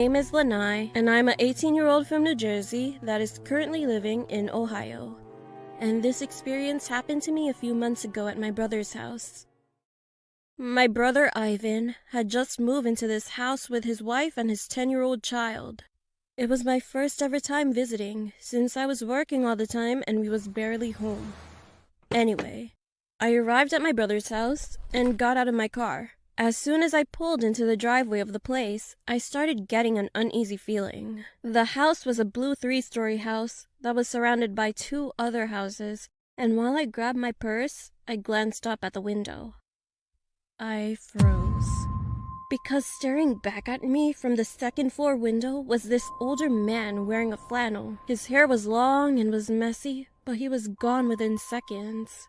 My name is Lanai, and I'm an 18-year-old from New Jersey that is currently living in Ohio. And this experience happened to me a few months ago at my brother's house. My brother Ivan had just moved into this house with his wife and his 10-year-old child. It was my first ever time visiting, since I was working all the time and we was barely home. Anyway, I arrived at my brother's house and got out of my car. As soon as I pulled into the driveway of the place, I started getting an uneasy feeling. The house was a blue 3-story house that was surrounded by 2 other houses, and while I grabbed my purse, I glanced up at the window. I froze. Because staring back at me from the 2nd floor window was this older man wearing a flannel. His hair was long and was messy, but he was gone within seconds.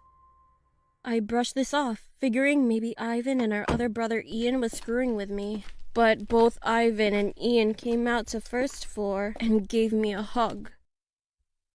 I brushed this off, figuring maybe Ivan and our other brother Ian was screwing with me. But both Ivan and Ian came out to 1st floor and gave me a hug.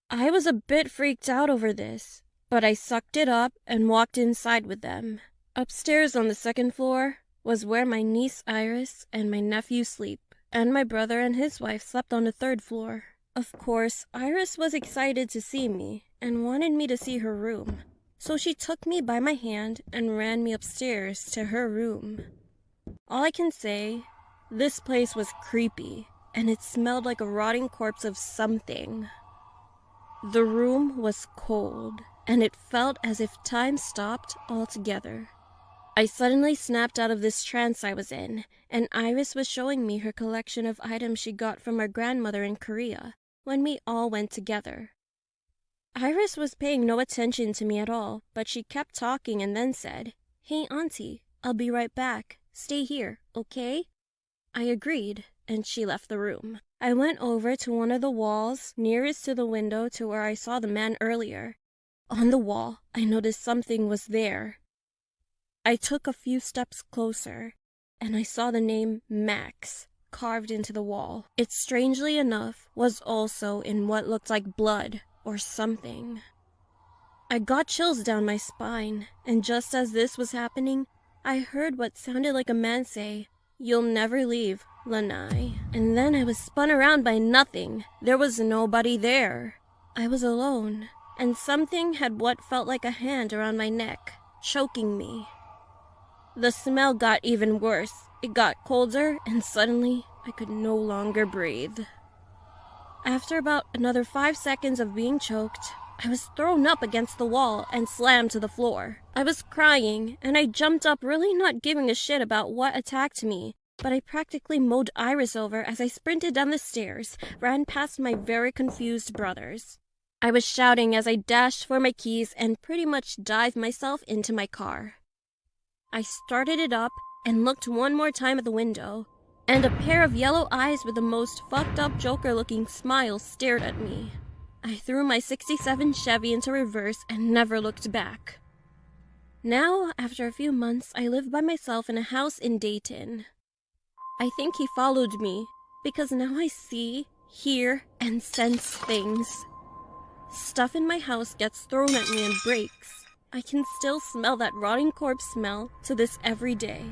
I was a bit freaked out over this, but I sucked it up and walked inside with them. Upstairs on the 2nd floor was where my niece Iris and my nephew sleep, and my brother and his wife slept on the 3rd floor. Of course, Iris was excited to see me and wanted me to see her room. So she took me by my hand and ran me upstairs to her room. All I can say, this place was creepy, and it smelled like a rotting corpse of something. The room was cold, and it felt as if time stopped altogether. I suddenly snapped out of this trance I was in, and Iris was showing me her collection of items she got from our grandmother in Korea when we all went together. Iris was paying no attention to me at all, but she kept talking and then said, "Hey, Auntie, I'll be right back. Stay here, okay?" I agreed, and she left the room. I went over to one of the walls nearest to the window to where I saw the man earlier. On the wall, I noticed something was there. I took a few steps closer, and I saw the name Max carved into the wall. It, strangely enough, was also in what looked like blood or something. I got chills down my spine, and just as this was happening, I heard what sounded like a man say, "You'll never leave, Lanai." And then I was spun around by nothing. There was nobody there. I was alone, and something had what felt like a hand around my neck, choking me. The smell got even worse. It got colder, and suddenly I could no longer breathe. After about another 5 seconds of being choked, I was thrown up against the wall and slammed to the floor. I was crying, and I jumped up, really not giving a shit about what attacked me, but I practically mowed Iris over as I sprinted down the stairs, ran past my very confused brothers. I was shouting as I dashed for my keys and pretty much dived myself into my car. I started it up and looked one more time at the window, and a pair of yellow eyes with the most fucked up Joker-looking smile stared at me. I threw my '67 Chevy into reverse and never looked back. Now, after a few months, I live by myself in a house in Dayton. I think he followed me, because now I see, hear, and sense things. Stuff in my house gets thrown at me and breaks. I can still smell that rotting corpse smell to this every day.